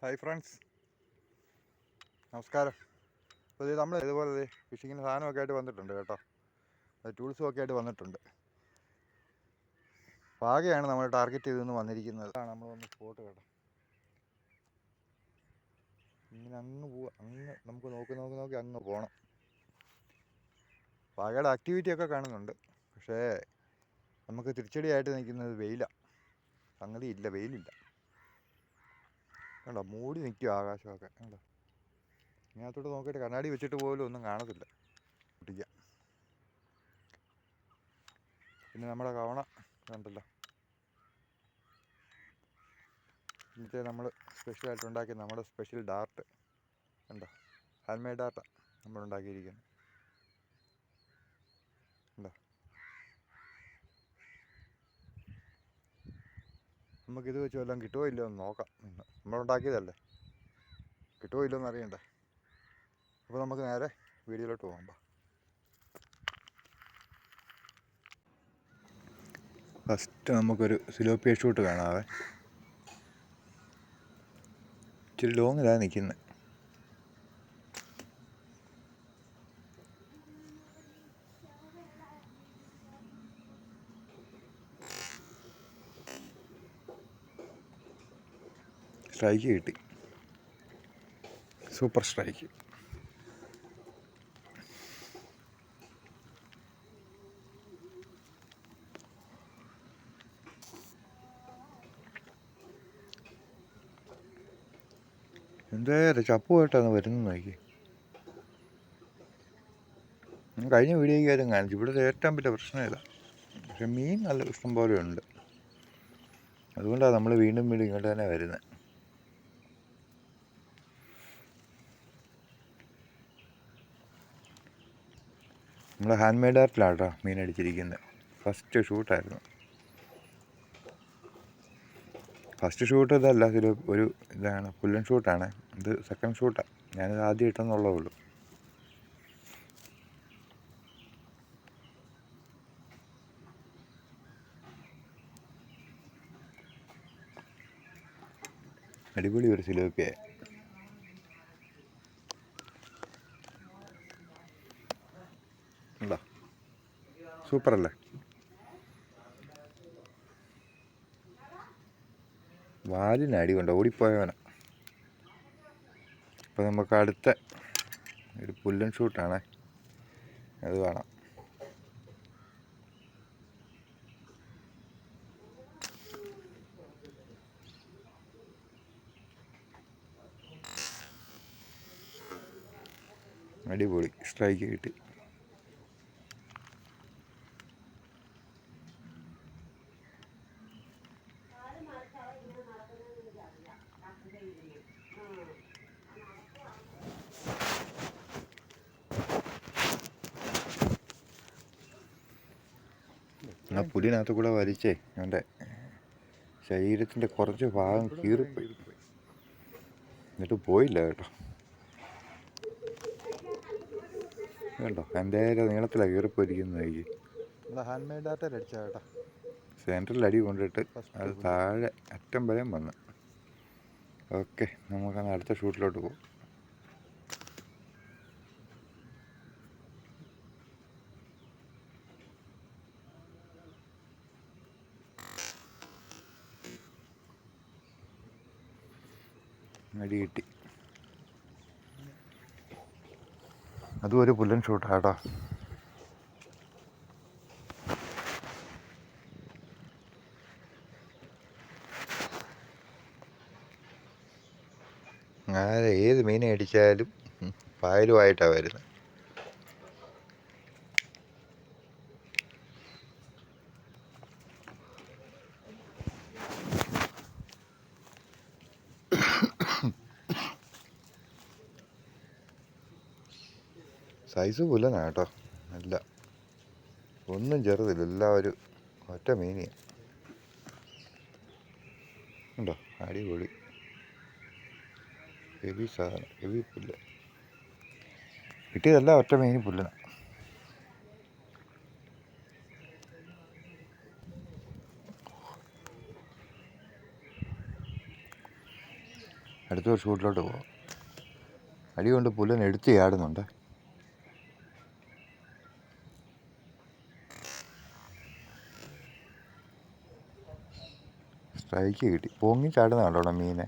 Hi friends, നമസ്കാരം. അപ്പോൾ ഇത് നമ്മൾ ഇതുപോലെ ഫിഷിങ്ങിന് സാധനമൊക്കെ ആയിട്ട് വന്നിട്ടുണ്ട് കേട്ടോ. ടൂൾസും ഒക്കെ ആയിട്ട് വന്നിട്ടുണ്ട്. പാകയാണ് നമ്മൾ ടാർഗറ്റ് ചെയ്തെന്ന് വന്നിരിക്കുന്നത്. അതാണ് നമ്മൾ വന്ന് സ്പോട്ട് കേട്ടോ. ഇങ്ങനെ അങ്ങ് പോവാം, അങ്ങ് നമുക്ക് നോക്കി അങ്ങ് പോകണം. പാകയുടെ ആക്ടിവിറ്റിയൊക്കെ കാണുന്നുണ്ട്. പക്ഷേ നമുക്ക് തിരിച്ചടിയായിട്ട് നിൽക്കുന്നത് വെയിലാണ്. സംഗതി ഇല്ല, വെയിലില്ല കണ്ടോ. മൂടി നിൽക്കും ആകാശമൊക്കെ കണ്ടോ. ഇതിനകത്തോട്ട് നോക്കിയിട്ട് കണ്ണാടി വെച്ചിട്ട് പോലും ഒന്നും കാണത്തില്ല. പൊട്ടിക്കാം. പിന്നെ നമ്മുടെ കവണ കണ്ടല്ലോ, ഇന്നത്തെ നമ്മൾ സ്പെഷ്യലായിട്ട് ഉണ്ടാക്കിയ നമ്മുടെ സ്പെഷ്യൽ ഡാർട്ട് കണ്ടോ. ഹാൻഡ് മെയ്ഡ് ഡാർട്ടാണ് നമ്മൾ ഉണ്ടാക്കിയിരിക്കുന്നത് കണ്ടോ. നമുക്കിത് വെച്ച് വല്ലതും കിട്ടുമോ ഇല്ലയോ എന്ന് നോക്കാം. നമ്മളുണ്ടാക്കിയതല്ലേ, കിട്ടുമോ ഇല്ലയോ എന്ന് അറിയണ്ടേ. അപ്പോൾ നമുക്ക് നേരെ വീഡിയോയിലോട്ട് പോകാം. ഫസ്റ്റ് നമുക്കൊരു സിലോപ്പിയ ഷൂട്ട് കാണാവേ. ഇച്ചിരി ലോങ്ങിലാണ് നിൽക്കുന്നത്. സ്ട്രൈക്ക് കിട്ടി, സൂപ്പർ സ്ട്രൈക്ക്. എന്തായാലും ചപ്പുമായിട്ടാണ് വരുന്നത് നോക്കി. കഴിഞ്ഞ വീഡിയോയ്ക്കാരും കാണിച്ചു. ഇവിടെ ഏറ്റവും വലിയ പ്രശ്നമില്ല, പക്ഷെ മീൻ നല്ല ഇഷ്ടം പോലെ ഉണ്ട്. അതുകൊണ്ടാണ് നമ്മൾ വീണ്ടും ഇങ്ങോട്ട് തന്നെ വരുന്നത്. നമ്മൾ ഹാൻഡ് മെയ്ഡ് ആർട്ടിലാണ് കേട്ടോ മീൻ അടിച്ചിരിക്കുന്നത്. ഫസ്റ്റ് ഷൂട്ടായിരുന്നു. ഫസ്റ്റ് ഷൂട്ട് ഇതല്ല, ഒരു ഇതാണ് പുല്ലൻ ഷൂട്ടാണ്. ഇത് സെക്കൻഡ് ഷൂട്ടാണ്. ഞാനിത് ആദ്യം ഇട്ടെന്നുള്ളേ ഉള്ളൂ. അടിപൊളി ഒരു സിലോപ്പിയ. ഉണ്ടോ, സൂപ്പറല്ലേ. വാലിന് അടി കൊണ്ട് ഓടിപ്പോയവനാ. അപ്പോൾ നമുക്ക് അടുത്ത ഒരു പുല്ലൻ ഷൂട്ടാണ്, അത് കാണാം. അടിപൊളി സ്ട്രൈക്ക് കിട്ടി. ആ പുലിനകത്ത് കൂടെ വലിച്ചേ അവൻ്റെ ശരീരത്തിൻ്റെ കുറച്ച് ഭാഗം കീറിപ്പോയി. എന്നിട്ട് പോയില്ല കേട്ടോ. കേട്ടോ, എൻ്റെ നീളത്തിലാണ് കീറിപ്പോയിരിക്കുന്നത്. ഹാൻഡ് മെയ്ഡ് ഡാറ്റയിൽ അടിച്ചാൽ കേട്ടോ. സെൻറ്ററിൽ അടി കൊണ്ടിട്ട് അത് താഴെ അറ്റം വരെയും വന്നു. ഓക്കെ, നമുക്കന്ന് അടുത്ത ഷൂട്ടിലോട്ട് പോകും. അടി കിട്ടി. അതും ഒരു പുല്ലൻ ഷൂട്ടാണ് കേട്ടോ. അങ്ങനെ ഏത് മീനെ അടിച്ചാലും പായലുമായിട്ടാണ് വരുന്നത്. സൈസ് പുല്ലനാണ് കേട്ടോ. അല്ല, ഒന്നും ചെറുതില്ല, എല്ലാം ഒരു ഒറ്റ മീനിയാണ്. ഉണ്ടോ, അടിപൊളി ഹെവി സാധനം, ഹെവി പുല്ല്. കിട്ടിയതല്ല, ഒറ്റ മീനി പുല്ലനാണ്. അടുത്തൊരു ഷൂട്ടിലോട്ട് പോകാം. അടി കൊണ്ട് പുല്ലൻ എടുത്ത് ചാടുന്നുണ്ട്. സ്ട്രൈക്ക് കിട്ടി. പൊങ്ങി ചാടുന്ന കണ്ടോടാ മീനെ.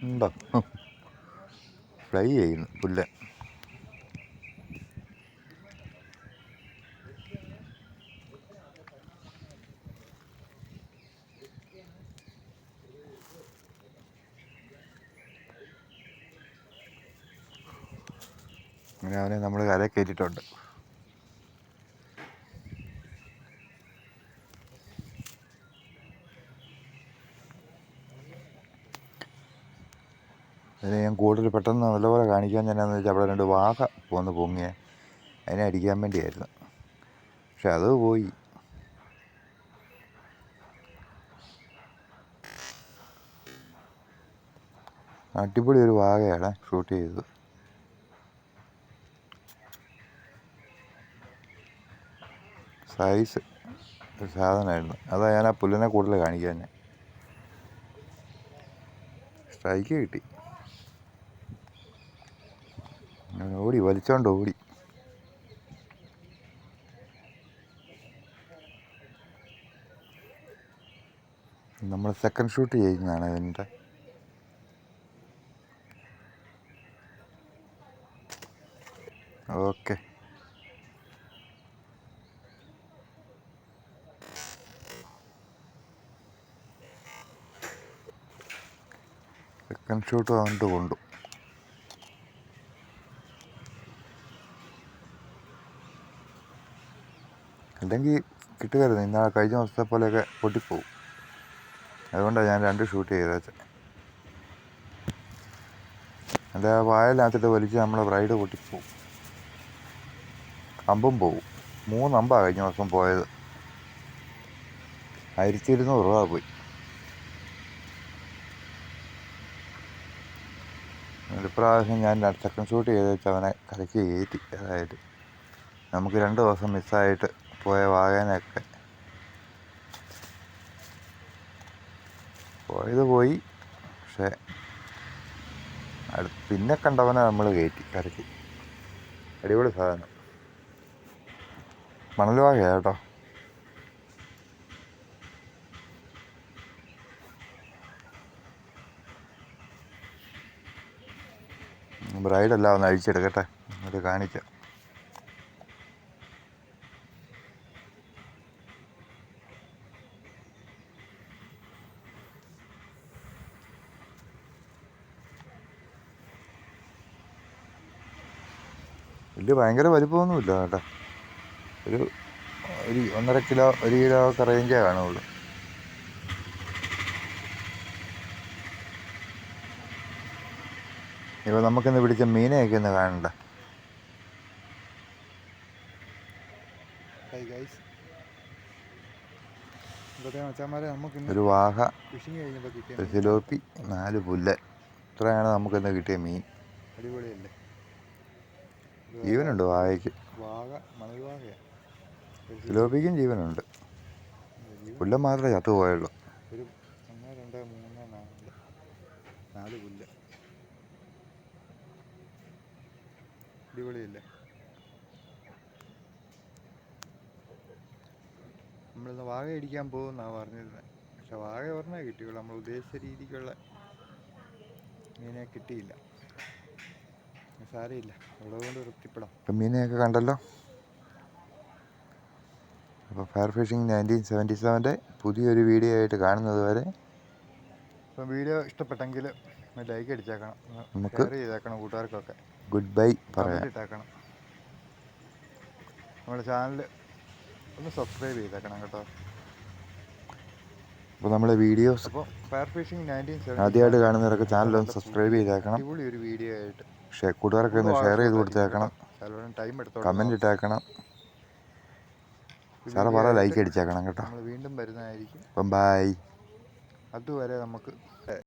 ഉണ്ടോ? ഫ്ലൈ ചെയ്യുന്നു പുല്ലൻ. അങ്ങനെ അവനെ നമ്മൾ കരയിൽ കയറ്റിയിട്ടുണ്ട്. അതിനെ ഞാൻ കൂടുതൽ പെട്ടെന്ന് നല്ലപോലെ കാണിക്കാൻ എന്നാന്ന് വെച്ചാൽ അവിടെ 2 വാഹ പോന്ന് പൊങ്ങിയ അതിനെ അടിക്കാൻ വേണ്ടിയായിരുന്നു. പക്ഷെ അത് പോയി. അടിപൊളി ഒരു വാഹയാണ് ഷൂട്ട് ചെയ്തത്. സൈസ് ഒരു സാധനമായിരുന്നു. അതാ ഞാൻ ആ പുല്ലിനെ കൂടുതൽ കാണിക്കാൻ. സ്ട്രൈക്ക് കിട്ടി. ഓടി വലിച്ചോണ്ട് ഓടി. നമ്മൾ സെക്കൻഡ് ഷൂട്ട് ചെയ്യുന്നതാണ് ഇതിൻ്റെ. ഓക്കെ, സെക്കൻഡ് ഷൂട്ട് വന്നിട്ട് കൊണ്ടു. അല്ലെങ്കിൽ കിട്ടുകയായിരുന്നു. ഇന്നാ കഴിഞ്ഞ ദിവസത്തെ പോലെയൊക്കെ പൊട്ടിപ്പോവും. അതുകൊണ്ടാണ് ഞാൻ 2 ഷൂട്ട് ചെയ്തത്. എൻ്റെ വായലിനകത്തിട്ട് വലിച്ച് നമ്മളെ ബ്രൈഡ് പൊട്ടിപ്പോവും. അമ്പും പോവും. 3 അമ്പാണ് കഴിഞ്ഞ ദിവസം പോയത്. 1200 രൂപ പോയി. ഇപ്രാവശ്യം ഞാൻ സെക്കൻഡ് ഷൂട്ട് ചെയ്ത് വെച്ച് അവനെ കരയ്ക്ക് കയറ്റി. അതായത് നമുക്ക് 2 ദിവസം മിസ്സായിട്ട് പോയ വാഗേനൊക്കെ പോയത് പോയി. പക്ഷേ പിന്നെ കണ്ടവനെ നമ്മൾ കയറ്റി കരയ്ക്ക്. അടിപൊളി സാധനം. മണൽ വാഗയാണ് കേട്ടോ. ബ്രൈഡെല്ലാം ഒന്ന് അഴിച്ചെടുക്കട്ടെ, എന്നിട്ട് കാണിക്കാം. വലിയ ഭയങ്കര വലിപ്പമൊന്നുമില്ല കേട്ടോ. ഒരു 1.5 കിലോ 1 കിലോ ഒക്കെ റേഞ്ചേ കാണുള്ളൂ. ഇപ്പോൾ നമുക്കിന്ന് പിടിച്ച മീനെയൊക്കെ ഒന്ന് കാണണ്ട. ഒരു വാഹ, ഒരു സിലോപ്പി, 4 പുല്ലൻ. ഇത്രയാണ് നമുക്കിന്ന് കിട്ടിയ മീൻ. അടിപൊളിയല്ലേ? ജീവനുണ്ട് വാഹയ്ക്ക്. സിലോപ്പിക്കും ജീവനുണ്ട്. പുല്ലൻ മാത്രമേ ചത്തുപോയുള്ളൂ. 1 2 3 4 പുല്ല്. അടിപൊളിയല്ലേ? നമ്മളിന്ന് വാഴ അടിക്കാൻ പോകുമെന്നാണ് പറഞ്ഞിരുന്നത്. പക്ഷെ വാഴ ഒരെണ്ണേ കിട്ടിയുള്ളൂ. നമ്മൾ ഉദ്ദേശിച്ച രീതിക്കുള്ള മീനെ കിട്ടിയില്ല. സാരമില്ല, ഉള്ളത് കൊണ്ട് തൃപ്തിപ്പെടാം. ഇപ്പം മീനെയൊക്കെ കണ്ടല്ലോ. അപ്പോൾ ഫയർ ഫിഷിംഗ് 1977 പുതിയൊരു വീഡിയോ ആയിട്ട് കാണുന്നത് വരെ. ഇപ്പം വീഡിയോ ഇഷ്ടപ്പെട്ടെങ്കിൽ ലൈക്ക് അടിച്ചേക്കണം, നമുക്ക് ഷെയർ ചെയ്തേക്കണം കൂട്ടുകാർക്കൊക്കെ. ഗുഡ് ബൈ പറയാം. ഇട്ടേക്കണം. നമ്മുടെ ചാനൽ ഒന്ന് സബ്സ്ക്രൈബ് ചെയ്തേക്കണം കേട്ടോ. അപ്പോൾ നമ്മളെ വീഡിയോസ്, അപ്പോൾ ഫയർ ഫിഷിംഗ് 1977 ആദ്യമായിട്ട് കാണുന്നവരൊക്കെ ചാനലൊന്ന് സബ്സ്ക്രൈബ് ചെയ്തേക്കണം. അടിപൊളി ഒരു വീഡിയോ ആയിട്ട് കൂട്ടുകാർക്ക് ഒന്ന് ഷെയർ ചെയ്ത് കൊടുത്തേക്കണം. കമൻറ്റ് ഇട്ടേക്കണം. സാറ് പറ ലൈക്ക് അടിച്ചേക്കണം കേട്ടോ. നമ്മൾ വീണ്ടും വരുന്നതായിരിക്കും. അപ്പം ബൈ. അതുവരെ നമുക്ക്